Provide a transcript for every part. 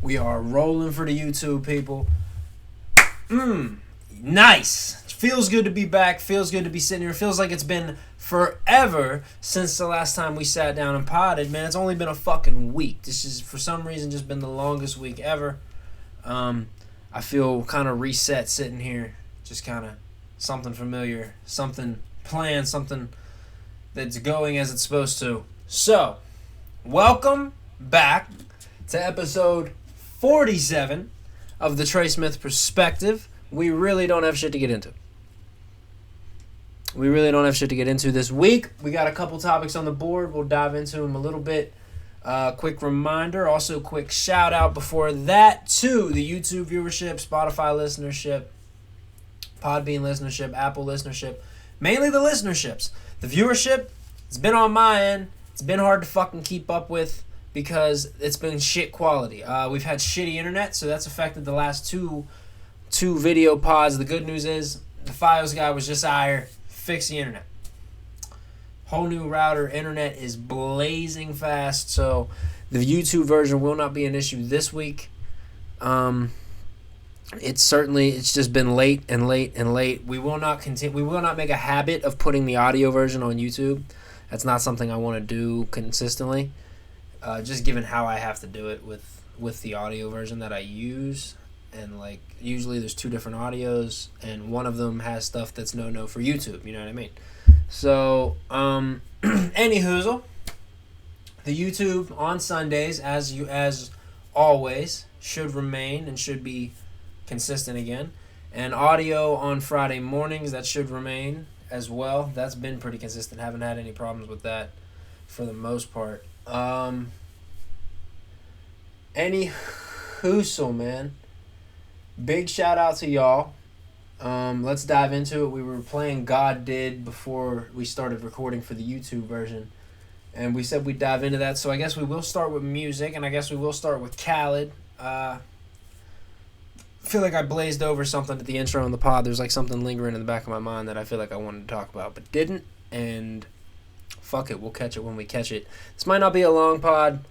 We are rolling for the YouTube people. Nice. Feels good to be back. Feels good to be sitting here. Feels like it's been forever since the last time we sat down and potted. Man, it's only been a fucking week. This is, for some reason, just been the longest week ever. I feel kind of reset sitting here. Just kind of something familiar. Something planned. Something that's going as it's supposed to. So, welcome back to episode 47 of the Trey Smith Perspective. We really don't have shit to get into. This week. We got a couple topics on the board. We'll dive into them a little bit. Quick reminder, also quick shout out before that to the YouTube viewership, Spotify listenership, Podbean listenership, Apple listenership. Mainly the listenerships. The viewership, it's been on my end. It's been hard to fucking keep up with because it's been shit quality. We've had shitty internet, so that's affected the last two video pods. The good news is the Fios guy was just higher. Fix the internet. Whole new router. Internet is blazing fast, so the YouTube version will not be an issue this week. It's just been late. We will not continue. We will not make a habit of putting the audio version on YouTube. That's not something I want to do consistently. Just given how I have to do it with the audio version that I use. And, like, usually there's two different audios, and one of them has stuff that's no for YouTube, you know what I mean? So, anyhoozle, the YouTube on Sundays, as always, should remain and should be consistent again. And audio on Friday mornings, that should remain as well. That's been pretty consistent. Haven't had any problems with that for the most part. Anyhoozle, man. Big shout out to y'all. Let's dive into it. We were playing God Did before we started recording for the YouTube version. And we said we'd dive into that. So I guess we will start with music. And I guess we will start with Khaled. I feel like I blazed over something at the intro in the pod. There's like something lingering in the back of my mind that I feel like I wanted to talk about. But didn't. And fuck it. We'll catch it when we catch it. This might not be a long pod.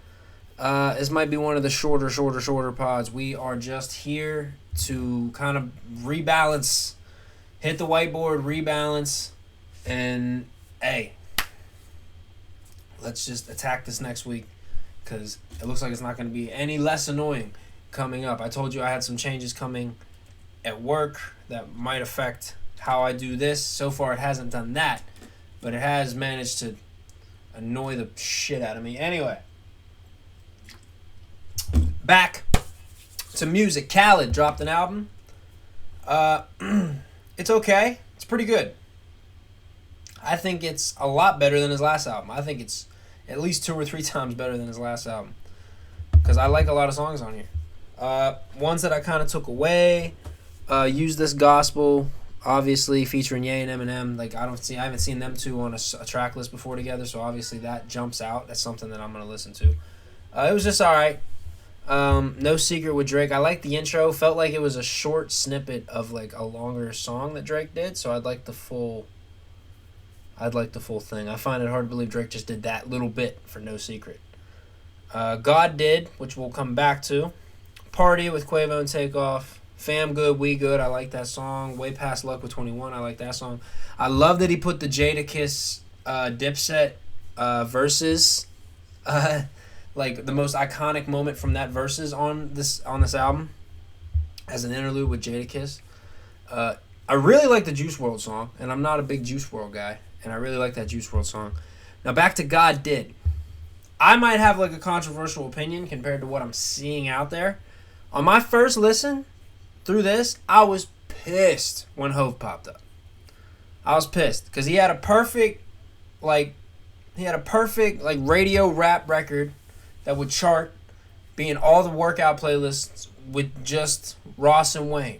This might be one of the shorter pods. We are just here to kind of rebalance, hit the whiteboard, rebalance, and hey, let's just attack this next week because it looks like it's not going to be any less annoying coming up. I told you I had some changes coming at work that might affect how I do this. So far, it hasn't done that, but it has managed to annoy the shit out of me. Anyway, back to music. Khaled dropped an album. It's okay. It's pretty good. I think it's a lot better than his last album. I think it's at least 2 or 3 times better than his last album. Because I like a lot of songs on here. Ones that I kind of took away. Use This Gospel, obviously, featuring Ye and Eminem. Like, I haven't seen them two on a track list before together, so obviously that jumps out. That's something that I'm going to listen to. It was just alright. No Secret with Drake. I like the intro. Felt like it was a short snippet of like a longer song that Drake did, so I'd like the full thing. I find it hard to believe Drake just did that little bit for No Secret. God Did, which we'll come back to. Party with Quavo and Takeoff. Fam Good, We Good. I like that song. Way Past Luck with 21. I like that song. I love that he put the Jadakiss Dipset verses like the most iconic moment from that verses on this album as an interlude with Jadakiss. I really like the Juice WRLD song, and I'm not a big Juice WRLD guy, and I really like that Juice WRLD song. Now back to God Did. I might have like a controversial opinion compared to what I'm seeing out there. On my first listen through this, I was pissed when Hove popped up. I was pissed because he had a perfect radio rap record that would chart, be in all the workout playlists with just Ross and Wayne.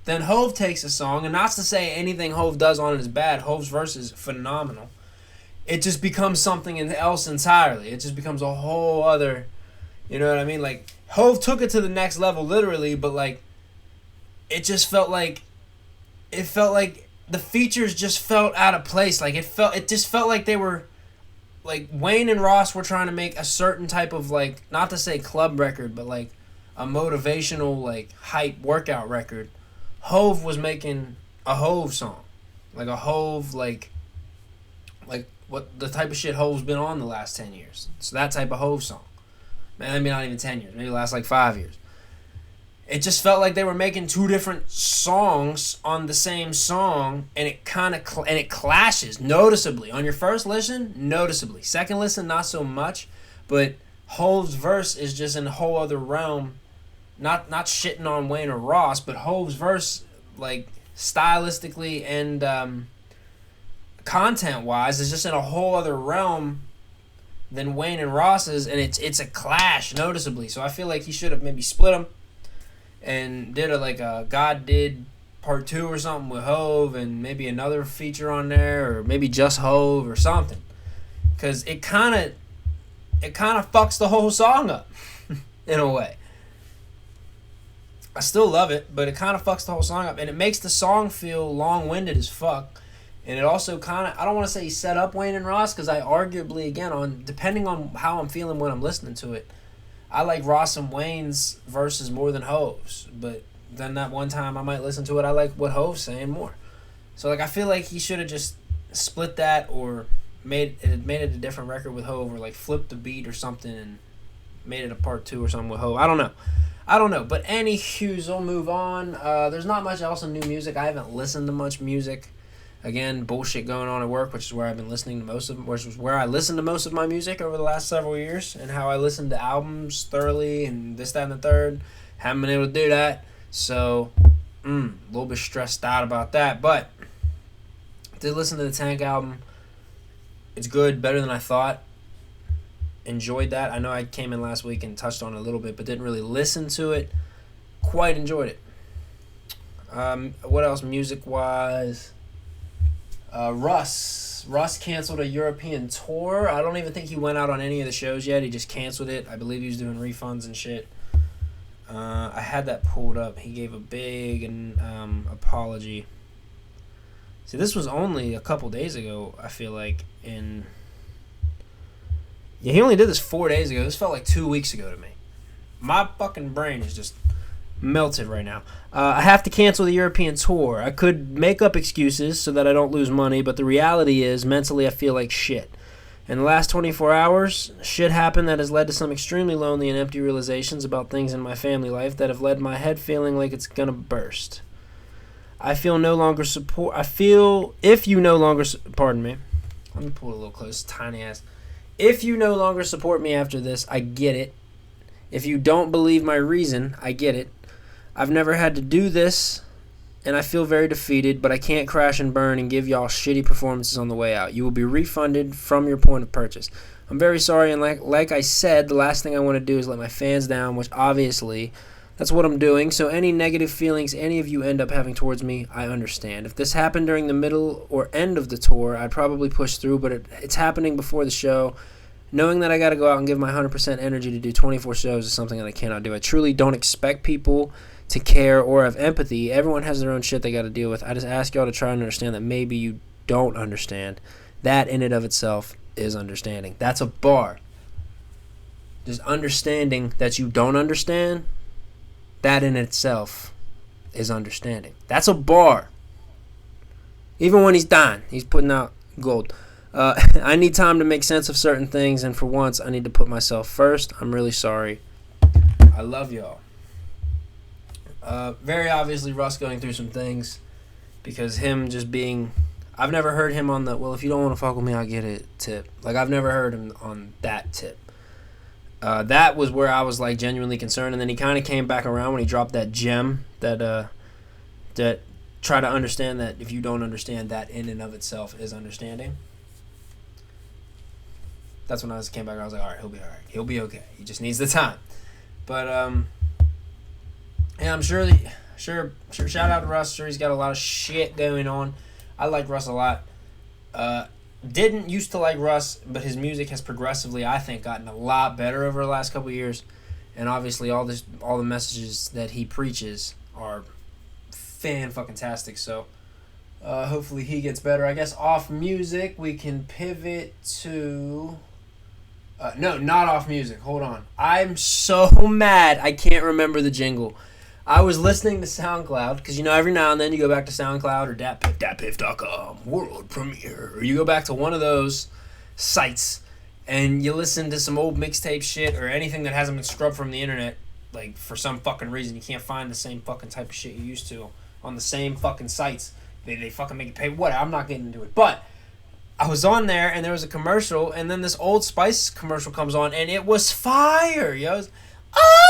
Then Hove takes a song, and not to say anything Hove does on it is bad. Hove's verse is phenomenal. It just becomes something else entirely. It just becomes a whole other, you know what I mean? Like, Hove took it to the next level, literally, but like, it felt like the features just felt out of place. Like, it just felt like they were like Wayne and Ross were trying to make a certain type of like, not to say club record, but like a motivational like hype workout record. Hove was making a Hove song, like a Hove like what the type of shit Hove's been on the last 10 years. So that type of Hove song. Maybe not even 10 years, maybe last like 5 years. It just felt like they were making two different songs on the same song, and it kind of and it clashes noticeably. On your first listen, noticeably. Second listen, not so much, but Hove's verse is just in a whole other realm. Not shitting on Wayne or Ross, but Hove's verse, like stylistically and content-wise, is just in a whole other realm than Wayne and Ross's, and it's a clash noticeably. So I feel like he should have maybe split them and did a God Did Part 2 or something with Hove, and maybe another feature on there, or maybe just Hove or something, because it kind of fucks the whole song up in a way. I still love it, but it kind of fucks the whole song up, and it makes the song feel long-winded as fuck. And it also kind of, I don't want to say he set up Wayne and Ross, because I arguably, again, depending on how I'm feeling when I'm listening to it, I like Ross and Wayne's verses more than Hove's. But then that one time I might listen to it, I like what Hove's saying more. So like I feel like he should have just split that, or made it a different record with Hove, or like flipped the beat or something and made it a part 2 or something with Hove. I don't know. But anywho, we'll move on. There's not much else in new music. I haven't listened to much music. Again, bullshit going on at work, which is where I've been listening to which was where I listened to most of my music over the last several years, and how I listened to albums thoroughly and this, that, and the third. Haven't been able to do that, so a little bit stressed out about that. But did listen to the Tank album. It's good, better than I thought. Enjoyed that. I know I came in last week and touched on it a little bit, but didn't really listen to it. Quite enjoyed it. What else music-wise? Russ canceled a European tour. I don't even think he went out on any of the shows yet. He just canceled it. I believe he was doing refunds and shit. I had that pulled up. He gave a big apology. See, this was only a couple days ago, I feel like. Yeah, he only did this 4 days ago. This felt like 2 weeks ago to me. My fucking brain is just melted right now. I have to cancel the European tour. I could make up excuses so that I don't lose money, but the reality is, mentally I feel like shit. In the last 24 hours, shit happened that has led to some extremely lonely and empty realizations about things in my family life that have led my head feeling like it's gonna burst. If you no longer support me after this, I get it. If you don't believe my reason, I get it. I've never had to do this, and I feel very defeated, but I can't crash and burn and give y'all shitty performances on the way out. You will be refunded from your point of purchase. I'm very sorry, and like I said, the last thing I want to do is let my fans down, which obviously that's what I'm doing. So any negative feelings any of you end up having towards me, I understand. If this happened during the middle or end of the tour, I'd probably push through, but it's happening before the show. Knowing that I got to go out and give my 100% energy to do 24 shows is something that I cannot do. I truly don't expect people to care or have empathy. Everyone has their own shit they got to deal with. I just ask y'all to try and understand that maybe you don't understand. That in and of itself is understanding. That's a bar. Just understanding that you don't understand, that in itself is understanding. That's a bar. Even when he's dying, he's putting out gold. I need time to make sense of certain things, and for once, I need to put myself first. I'm really sorry. I love y'all. Very obviously, Russ going through some things, because him just being... I've never heard him on the, well, if you don't want to fuck with me, I get it tip. Like, I've never heard him on that tip. That was where I was, like, genuinely concerned, and then he kind of came back around when he dropped that gem that try to understand that if you don't understand, that in and of itself is understanding. That's when I came back. I was like, all right, he'll be all right. He'll be okay. He just needs the time. But yeah, I'm sure. Shout out to Russ. Sure, he's got a lot of shit going on. I like Russ a lot. Didn't used to like Russ, but his music has progressively, I think, gotten a lot better over the last couple of years. And obviously, all the messages that he preaches are fan-fucking-tastic. So, Hopefully he gets better. I guess off music, we can pivot to... no, not off music. Hold on. I'm so mad I can't remember the jingle. I was listening to SoundCloud, because, every now and then you go back to SoundCloud or datpiff.com, world premiere, or you go back to one of those sites, and you listen to some old mixtape shit or anything that hasn't been scrubbed from the internet, like, for some fucking reason. You can't find the same fucking type of shit you used to on the same fucking sites. They fucking make you pay. What? I'm not getting into it. But I was on there, and there was a commercial, and then this Old Spice commercial comes on, and it was fire, yo. Old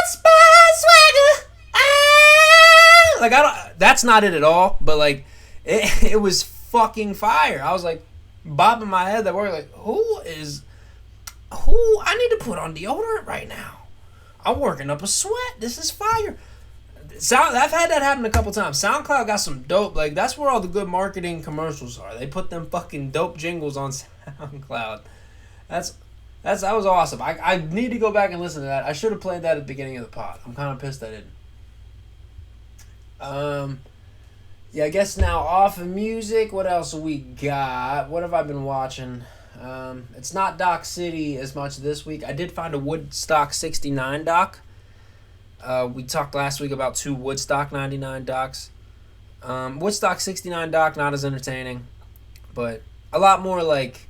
Spice swagger. Like, that's not it at all, but, like, it was fucking fire. I was, like, bobbing my head that word, like, I need to put on deodorant right now. I'm working up a sweat. This is fire. I've had that happen a couple times. SoundCloud got some dope, like, that's where all the good marketing commercials are. They put them fucking dope jingles on SoundCloud. That was awesome. I need to go back and listen to that. I should have played that at the beginning of the pod. I'm kind of pissed I didn't. Yeah, I guess now off of music, what else we got? What have I been watching? It's not Doc City as much this week. I did find a Woodstock 69 doc. We talked last week about 2 Woodstock 99 docs. Woodstock 69 doc, not as entertaining, but a lot more, like,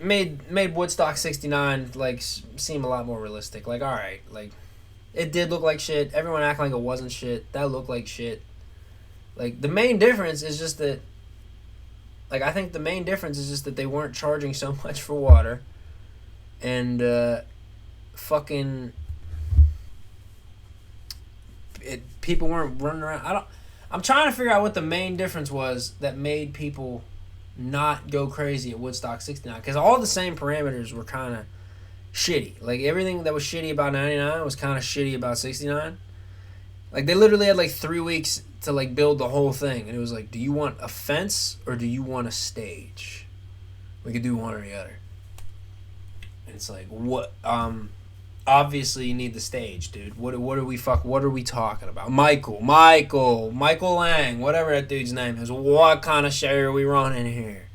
made Woodstock 69 like seem a lot more realistic. Like, all right, like, it did look like shit. Everyone acting like it wasn't shit. That looked like shit. Like, the main difference is just that, like, I think the main difference is just that they weren't charging so much for water, and fucking people weren't running around. I'm trying to figure out what the main difference was that made people not go crazy at Woodstock 69, because all the same parameters were kind of shitty. Like, everything that was shitty about 99 was kind of shitty about 69. Like, they literally had like 3 weeks to, like, build the whole thing, and it was like, do you want a fence or do you want a stage? We could do one or the other. And it's like, what? Obviously you need the stage, dude. What are we talking about? Michael Lang, whatever that dude's name is. What kind of show are we running here?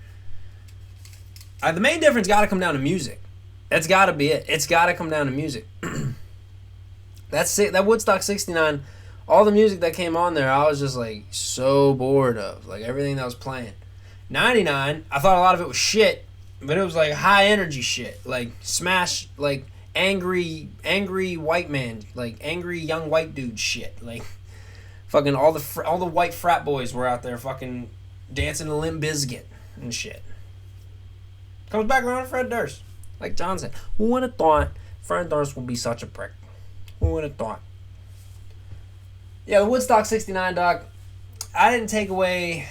The main difference got to come down to music. That's got to be it. It's got to come down to music. That's it. That Woodstock 69, all the music that came on there, I was just, like, so bored of. Like, everything that was playing. 99, I thought a lot of it was shit, but it was, like, high energy shit. Like, smash, like, angry white man, like, angry young white dude shit. Like, fucking all the white frat boys were out there fucking dancing to Limp Bizkit and shit. Comes back around to Fred Durst. Like John said, who would have thought Fred Durst would be such a prick? Who would have thought? Yeah, the Woodstock 69 doc, I didn't take away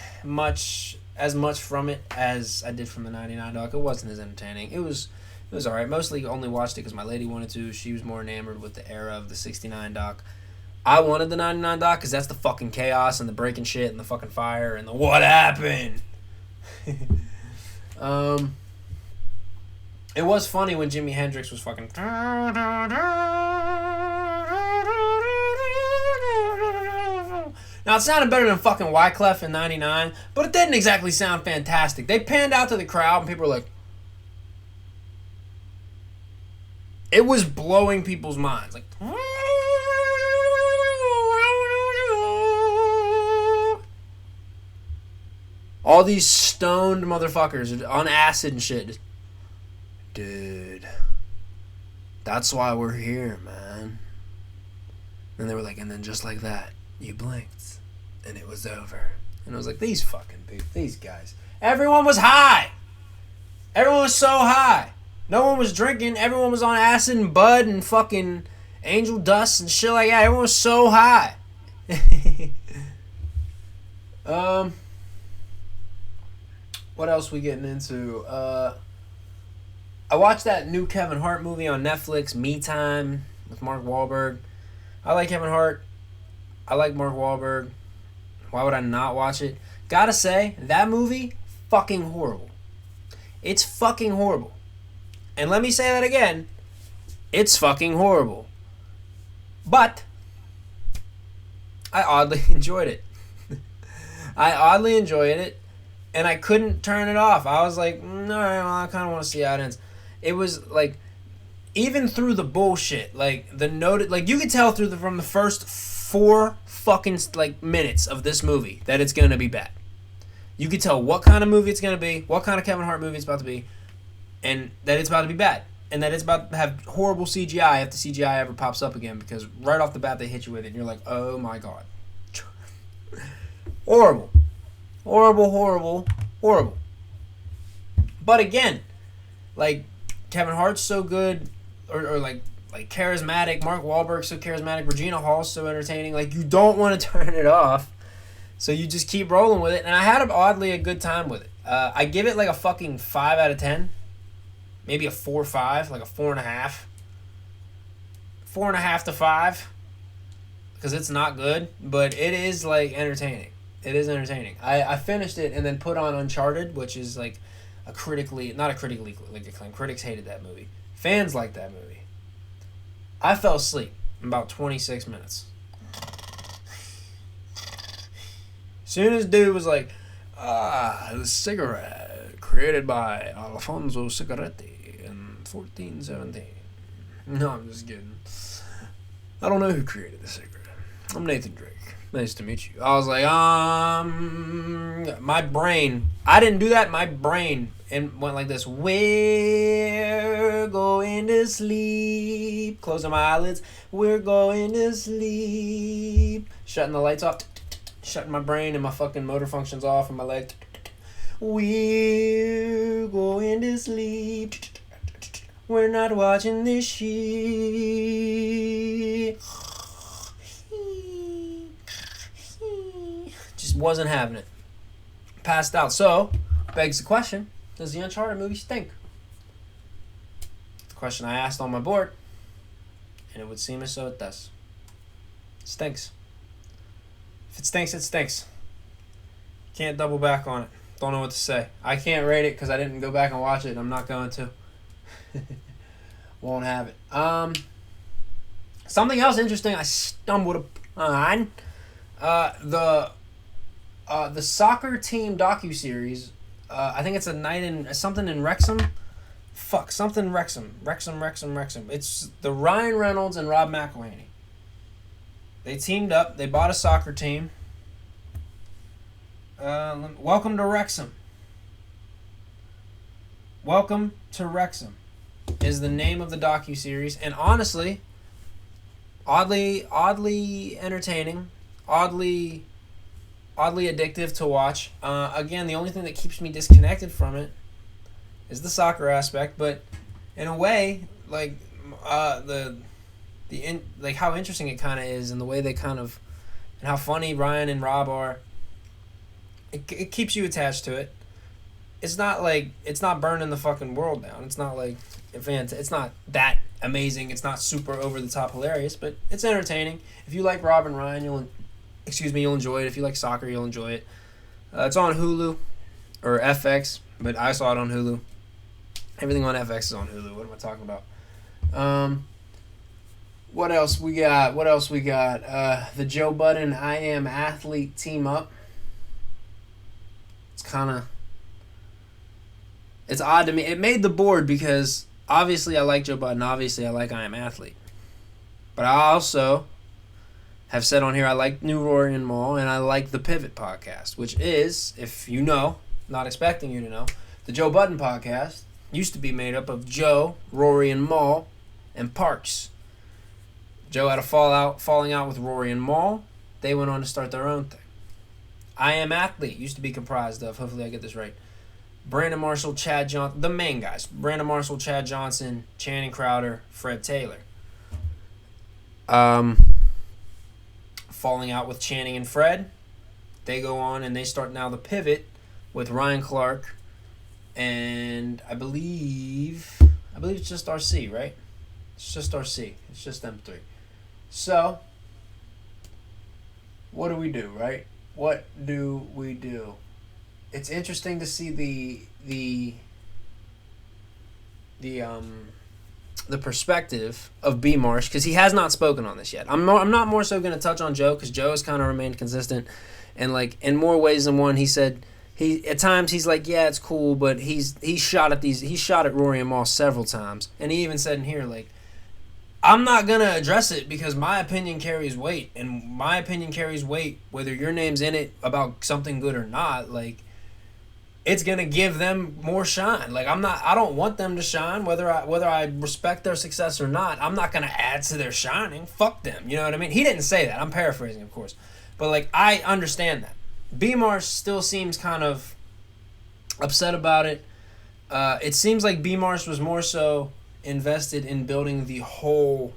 as much from it as I did from the 99 doc. It wasn't as entertaining. It was alright. Mostly only watched it because my lady wanted to. She was more enamored with the era of the 69 doc. I wanted the 99 doc because that's the fucking chaos and the breaking shit and the fucking fire and the what happened. It was funny when Jimi Hendrix was fucking... Now, it sounded better than fucking Wyclef in 99, but it didn't exactly sound fantastic. They panned out to the crowd, and people were like... It was blowing people's minds. Like... All these stoned motherfuckers on acid and shit. Dude, that's why we're here, man. And they were like, and then just like that, you blinked, and it was over. And I was like, these fucking people, these guys. Everyone was high. Everyone was so high. No one was drinking. Everyone was on acid and bud and fucking angel dust and shit like that. Everyone was so high. What else we getting into? I watched that new Kevin Hart movie on Netflix, Me Time, with Mark Wahlberg. I like Kevin Hart. I like Mark Wahlberg. Why would I not watch it? Gotta say, that movie, fucking horrible. It's fucking horrible. And let me say that again. It's fucking horrible. But I oddly enjoyed it. I oddly enjoyed it, and I couldn't turn it off. I was like, all right, well, I kind of want to see how it ends. It was like, even through the bullshit, like the note, like you could tell from the first 4 fucking like minutes of this movie that it's gonna be bad. You could tell what kind of movie it's gonna be, what kind of Kevin Hart movie it's about to be, and that it's about to be bad, and that it's about to have horrible CGI if the CGI ever pops up again, because right off the bat they hit you with it, and you're like, oh my god, horrible, horrible, horrible, horrible. But again, like Kevin Hart's so good, or like charismatic. Mark Wahlberg's so charismatic. Regina Hall's so entertaining. Like, you don't want to turn it off, so you just keep rolling with it. And I had oddly a good time with it. I give it like a fucking 5 out of 10, maybe a 4 or 5, like a 4.5, 4.5 to 5, because it's not good, but it is like entertaining. It is entertaining. I finished it and then put on Uncharted, which is like not a critically like acclaimed. Critics hated that movie. Fans like that movie. I fell asleep in about 26 minutes. Soon as dude was like, the cigarette created by Alfonso Cigaretti in 1417. No, I'm just kidding. I don't know who created the cigarette. I'm Nathan Drake. Nice to meet you. I was like, my brain. I didn't do that. My brain and went like this. We're going to sleep. Closing my eyelids. We're going to sleep. Shutting the lights off. Shutting my brain and my fucking motor functions off and my legs. We're going to sleep. We're not watching this shit. Just wasn't having it. Passed out. So, begs the question, does the Uncharted movie stink? The question I asked on my board, and it would seem as though it does. It stinks. If it stinks, it stinks. Can't double back on it. Don't know what to say. I can't rate it because I didn't go back and watch it, and I'm not going to. Won't have it. Something else interesting I stumbled upon. The soccer team docu-series. I think it's a night in something in Wrexham. Something Wrexham. It's the Ryan Reynolds and Rob McElhenney. They teamed up. They bought a soccer team. Welcome to Wrexham. Welcome to Wrexham is the name of the docu-series, and honestly, oddly entertaining, oddly addictive to watch. Again, the only thing that keeps me disconnected from it is the soccer aspect, but in a way, like like how interesting it kind of is, and the way they kind of, and how funny Ryan and Rob are. It keeps you attached to it. It's not burning the fucking world down. It's not like it's not that amazing. It's not super over the top hilarious, but it's entertaining. If you like Rob and Ryan, you'll enjoy it. If you like soccer, you'll enjoy it. It's on Hulu or FX, but I saw it on Hulu. Everything on FX is on Hulu. What am I talking about? What else we got? The Joe Budden I Am Athlete team up. It's odd to me. It made the board because obviously I like Joe Budden. Obviously I like I Am Athlete. But I also have said on here I like New Rory and Maul, and I like the Pivot podcast, which is, if you know, not expecting you to know, the Joe Budden podcast used to be made up of Joe, Rory and Maul, and Parks. Joe had a falling out with Rory and Maul. They went on to start their own thing. I Am Athlete used to be comprised of, hopefully I get this right, Brandon Marshall, Chad Johnson, the main guys. Brandon Marshall, Chad Johnson, Channing Crowder, Fred Taylor. Falling out with Channing and Fred. They go on and they start now the Pivot with Ryan Clark and I believe it's just RC, right? It's just RC. It's just them three. So, what do we do, right? What do we do? It's interesting to see the the perspective of B Marsh, because he has not spoken on this yet. I'm not more so going to touch on Joe, because Joe has kind of remained consistent, and like in more ways than one, he said at times he's like, yeah, it's cool, but he shot at Rory and Mal several times, and he even said in here like, I'm not going to address it because my opinion carries weight, and my opinion carries weight whether your name's in it about something good or not. Like, it's going to give them more shine. Like, I don't want them to shine whether I respect their success or not. I'm not going to add to their shining. Fuck them. You know what I mean? He didn't say that. I'm paraphrasing, of course. But like, I understand that. B Marsh still seems kind of upset about it. It seems like B Marsh was more so invested in building the whole.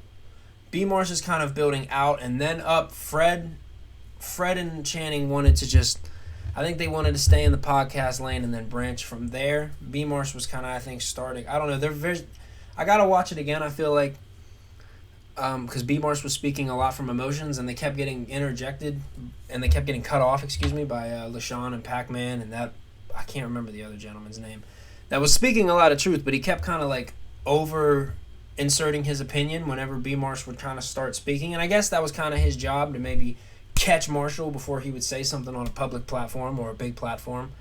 B Marsh is kind of building out and then up. Fred and Channing wanted to just, I think they wanted to stay in the podcast lane and then branch from there. B Marsh was kind of, I think, starting. I don't know. I gotta watch it again. I feel like because B Marsh was speaking a lot from emotions, and they kept getting interjected, and they kept getting cut off. By LaShawn and Pac-Man, and that I can't remember the other gentleman's name. That was speaking a lot of truth, but he kept kind of like over inserting his opinion whenever B Marsh would kind of start speaking, and I guess that was kind of his job to maybe catch Marshall before he would say something on a public platform or a big platform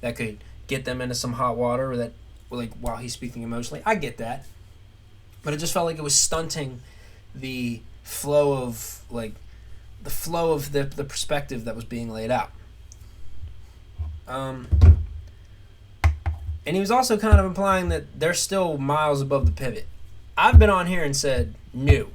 that could get them into some hot water, or that like while he's speaking emotionally. I get that, but it just felt like it was stunting the flow of the perspective that was being laid out. And he was also kind of implying that they're still miles above the pivot. I've been on here and said no.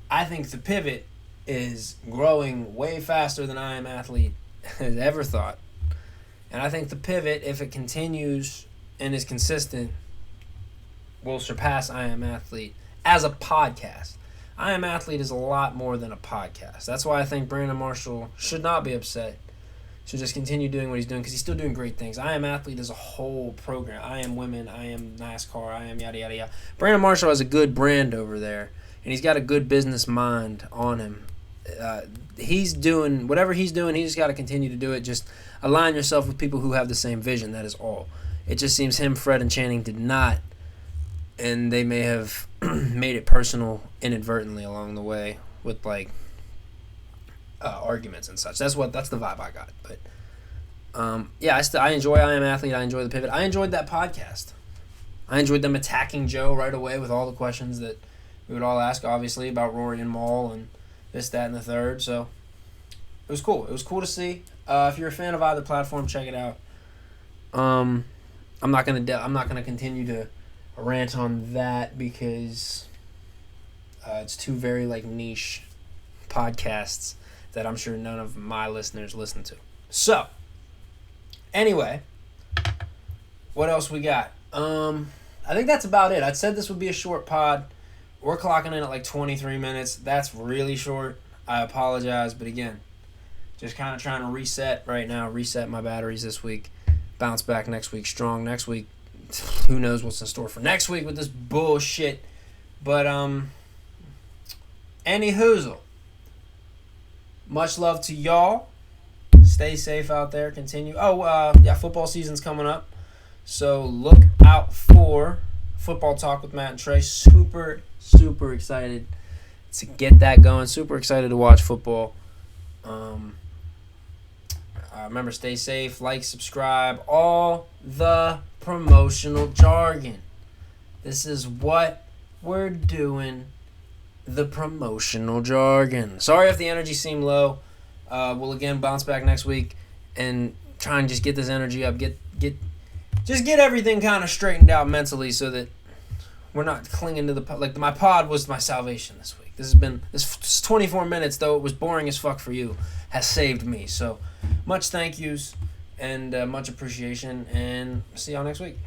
I think the pivot is growing way faster than I Am Athlete has ever thought. And I think the pivot, if it continues and is consistent, will surpass I Am Athlete as a podcast. I Am Athlete is a lot more than a podcast. That's why I think Brandon Marshall should not be upset. Should just continue doing what he's doing, because he's still doing great things. I Am Athlete is a whole program. I Am Women, I Am NASCAR, I Am yada, yada, yada. Brandon Marshall has a good brand over there, and he's got a good business mind on him. He's doing whatever he's doing. He just got to continue to do it. Just align yourself with people who have the same vision. That is all. It just seems him, Fred, and Channing did not, and they may have made it personal inadvertently along the way with like arguments and such. That's the vibe I got. But I enjoy I Am Athlete. I enjoy the pivot. I enjoyed that podcast. I enjoyed them attacking Joe right away with all the questions that we would all ask, obviously, about Rory and Maul and this, that, and the third. So it was cool. It was cool to see. If you're a fan of either platform, check it out. I'm not gonna continue to rant on that because it's two very like niche podcasts that I'm sure none of my listeners listen to. So, anyway, what else we got? I think that's about it. I said this would be a short pod. We're clocking in at like 23 minutes. That's really short. I apologize, but again, just kind of trying to reset right now, reset my batteries this week, bounce back next week strong. Next week, who knows what's in store for next week with this bullshit. But, any hoozle. Much love to y'all. Stay safe out there. Continue. Football season's coming up. So look out for Football Talk with Matt and Trey. Super, super excited to get that going. Super excited to watch football. Remember, stay safe. Like, subscribe. All the promotional jargon. This is what we're doing. The promotional jargon. Sorry if the energy seemed low. We'll again bounce back next week and try and just get this energy up. Get everything kind of straightened out mentally so that we're not clinging to my pod was my salvation this week. This 24 minutes, though it was boring as fuck for you, has saved me. So much thank yous and much appreciation, and see y'all next week.